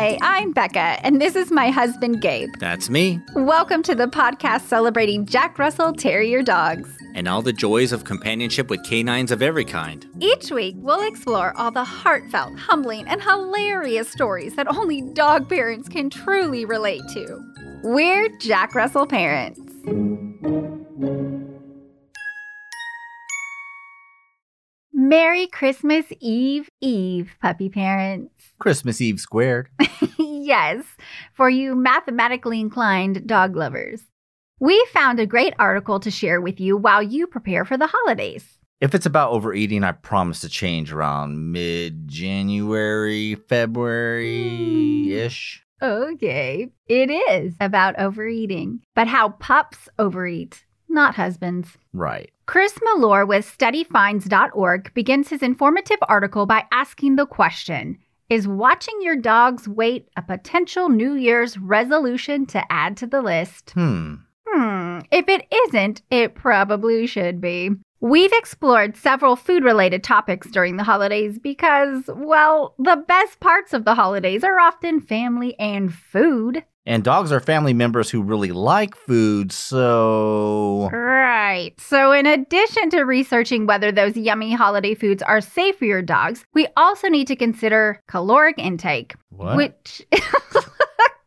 Hi, I'm Becca, and this is my husband, Gabe. That's me. Welcome to the podcast celebrating Jack Russell Terrier dogs. And all the joys of companionship with canines of every kind. Each week, we'll explore all the heartfelt, humbling, and hilarious stories that only dog parents can truly relate to. We're Jack Russell parents. Merry Christmas Eve, puppy parents. Christmas Eve squared. Yes, for you mathematically inclined dog lovers. We found a great article to share with you while you prepare for the holidays. If it's about overeating, I promise to change around mid-January, February-ish. Okay, it is about overeating, but how pups overeat, not husbands. Right. Chris Malore with StudyFinds.org begins his informative article by asking the question, is watching your dog's weight a potential New Year's resolution to add to the list? If it isn't, it probably should be. We've explored several food-related topics during the holidays because, well, the best parts of the holidays are often family and food. And dogs are family members who really like food, so... Right. So in addition to researching whether those yummy holiday foods are safe for your dogs, we also need to consider caloric intake. What? Which...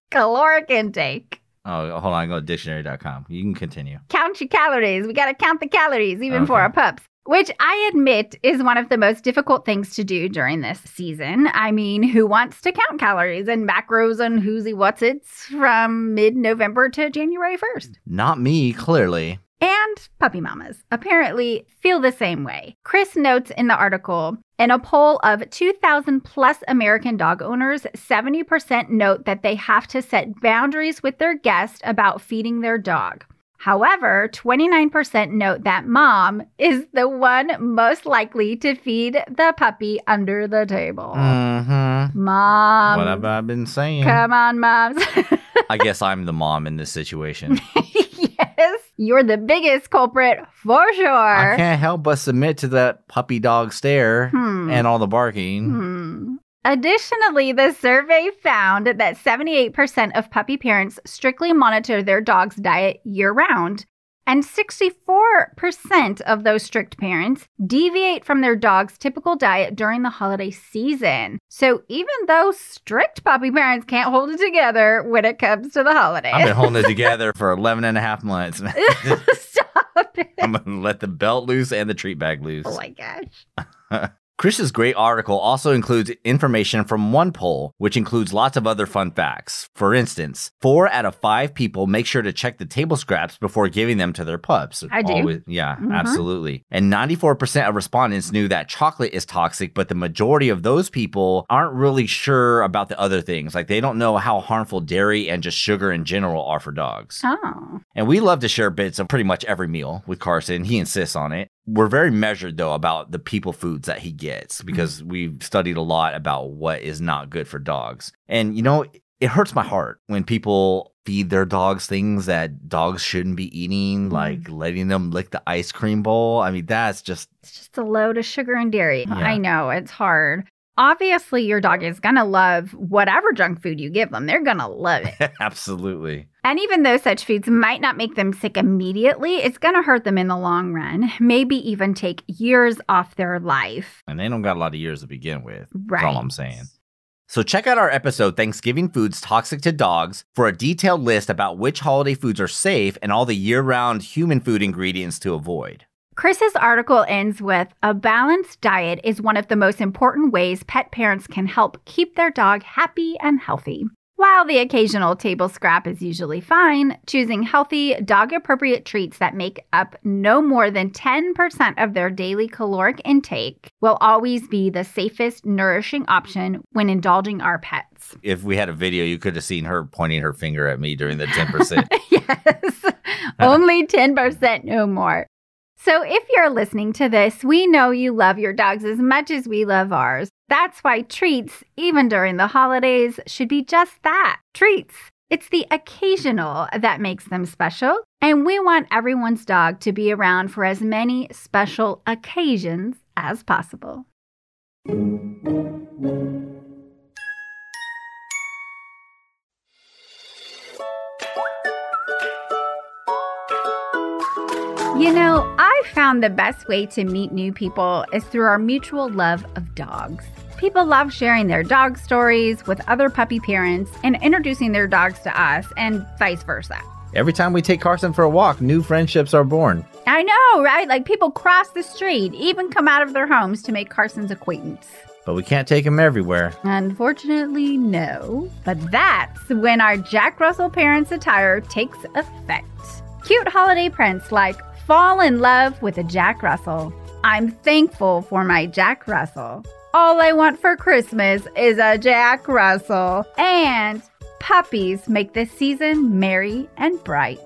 caloric intake. Oh, hold on. Go to dictionary.com. You can continue. Count your calories. We got to count the calories, even for our pups. Which I admit is one of the most difficult things to do during this season. I mean, who wants to count calories and macros and whoosy what's-its from mid-November to January 1st? Not me, clearly. And puppy mamas apparently feel the same way. Chris notes in the article, in a poll of 2,000 plus American dog owners, 70% note that they have to set boundaries with their guest about feeding their dog. However, 29% note that mom is the one most likely to feed the puppy under the table. Mom. What have I been saying? Come on, moms. I guess I'm the mom in this situation. Yes, you're the biggest culprit for sure. I can't help but submit to that puppy dog stare and all the barking. Additionally, the survey found that 78% of puppy parents strictly monitor their dog's diet year-round, and 64% of those strict parents deviate from their dog's typical diet during the holiday season. So even though strict puppy parents can't hold it together when it comes to the holidays. I've been holding it together for 11 and a half months. Stop it. I'm going to let the belt loose and the treat bag loose. Oh my gosh. Chris's great article also includes information from one poll, which includes lots of other fun facts. For instance, 4 out of 5 people make sure to check the table scraps before giving them to their pups. I do. Absolutely. And 94% of respondents knew that chocolate is toxic, but the majority of those people aren't really sure about the other things. Like, they don't know how harmful dairy and just sugar in general are for dogs. Oh. And we love to share bits of pretty much every meal with Carson. He insists on it. We're very measured, though, about the people foods that he gets because we've studied a lot about what is not good for dogs. And, you know, it hurts my heart when people feed their dogs things that dogs shouldn't be eating, like letting them lick the ice cream bowl. I mean, that's just... It's just a load of sugar and dairy. Yeah. I know, it's hard. Obviously, your dog is going to love whatever junk food you give them. They're going to love it. Absolutely. And even though such foods might not make them sick immediately, it's going to hurt them in the long run, maybe even take years off their life. And they don't got a lot of years to begin with. Right. That's all I'm saying. So check out our episode, Thanksgiving Foods Toxic to Dogs, for a detailed list about which holiday foods are safe and all the year-round human food ingredients to avoid. Chris's article ends with, a balanced diet is one of the most important ways pet parents can help keep their dog happy and healthy. While the occasional table scrap is usually fine, choosing healthy, dog-appropriate treats that make up no more than 10% of their daily caloric intake will always be the safest, nourishing option when indulging our pets. If we had a video, you could have seen her pointing her finger at me during the 10%. Yes, only 10%, no more. So if you're listening to this, we know you love your dogs as much as we love ours. That's why treats, even during the holidays, should be just that, treats. It's the occasional that makes them special, and we want everyone's dog to be around for as many special occasions as possible. You know, I found the best way to meet new people is through our mutual love of dogs. People love sharing their dog stories with other puppy parents and introducing their dogs to us and vice versa. Every time we take Carson for a walk, new friendships are born. I know, right? Like people cross the street, even come out of their homes to make Carson's acquaintance. But we can't take him everywhere. Unfortunately, no. But that's when our Jack Russell Parents attire takes effect. Cute holiday prints like fall in love with a Jack Russell. I'm thankful for my Jack Russell. All I want for Christmas is a Jack Russell. And puppies make this season merry and bright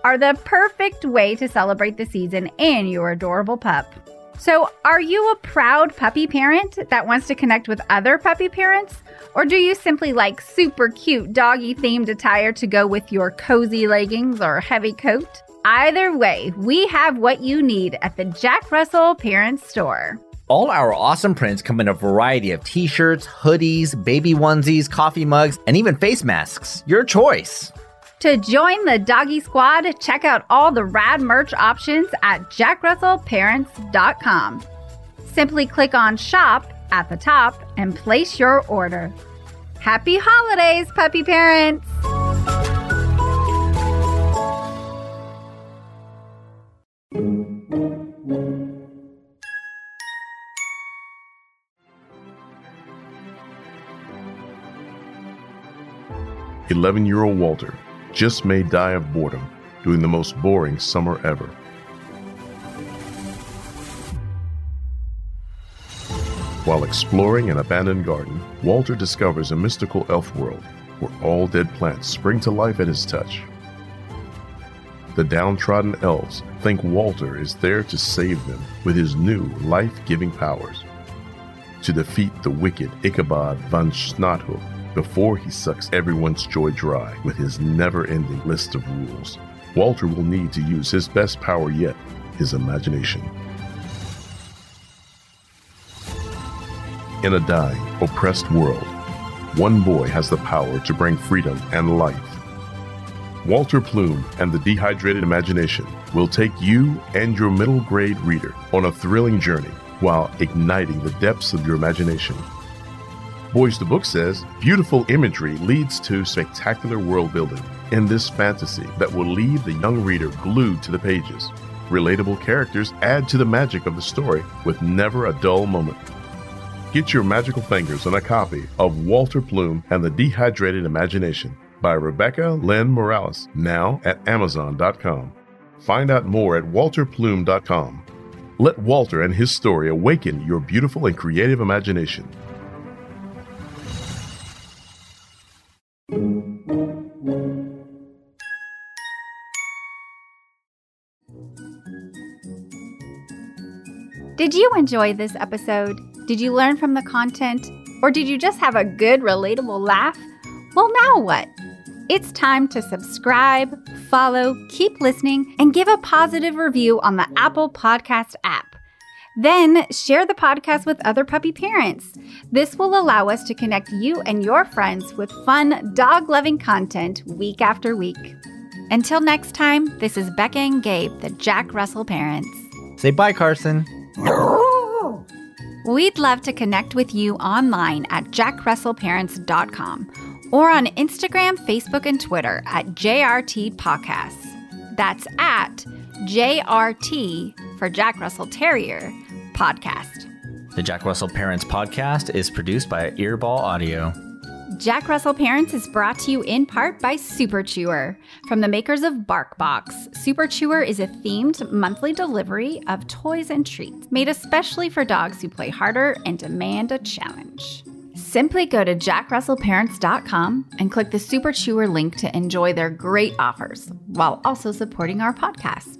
are the perfect way to celebrate the season and your adorable pup. So are you a proud puppy parent that wants to connect with other puppy parents? Or do you simply like super cute doggy themed attire to go with your cozy leggings or heavy coat? Either way, we have what you need at the Jack Russell Parents Store. All our awesome prints come in a variety of t-shirts, hoodies, baby onesies, coffee mugs, and even face masks. Your choice. To join the doggy squad, check out all the rad merch options at jackrussellparents.com. Simply click on shop at the top and place your order. Happy holidays, puppy parents! 11-year-old Walter just may die of boredom during the most boring summer ever. While exploring an abandoned garden, Walter discovers a mystical elf world where all dead plants spring to life at his touch. The downtrodden elves think Walter is there to save them with his new life-giving powers, to defeat the wicked Ichabod von Snothook before he sucks everyone's joy dry with his never-ending list of rules. Walter will need to use his best power yet, his imagination. In a dying, oppressed world, one boy has the power to bring freedom and life. Walter Plume and the Dehydrated Imagination will take you and your middle grade reader on a thrilling journey while igniting the depths of your imagination. Boys the Book says, beautiful imagery leads to spectacular world building in this fantasy that will leave the young reader glued to the pages. Relatable characters add to the magic of the story with never a dull moment. Get your magical fingers on a copy of Walter Plume and the Dehydrated Imagination by Rebecca Lynn Morales, now at Amazon.com. Find out more at walterplume.com. Let Walter and his story awaken your beautiful and creative imagination. Did you enjoy this episode? Did you learn from the content? Or did you just have a good, relatable laugh? Well, now what? It's time to subscribe, follow, keep listening, and give a positive review on the Apple Podcast app. Then share the podcast with other puppy parents. This will allow us to connect you and your friends with fun, dog-loving content week after week. Until next time, this is Becca and Gabe, the Jack Russell Parents. Say bye, Carson. We'd love to connect with you online at jackrussellparents.com or on Instagram, Facebook, and Twitter at JRT Podcasts. That's at JRT for Jack Russell Terrier Podcast. The Jack Russell Parents Podcast is produced by Earball Audio. Jack Russell Parents is brought to you in part by Super Chewer. From the makers of BarkBox, Super Chewer is a themed monthly delivery of toys and treats made especially for dogs who play harder and demand a challenge. Simply go to jackrussellparents.com and click the Super Chewer link to enjoy their great offers while also supporting our podcast.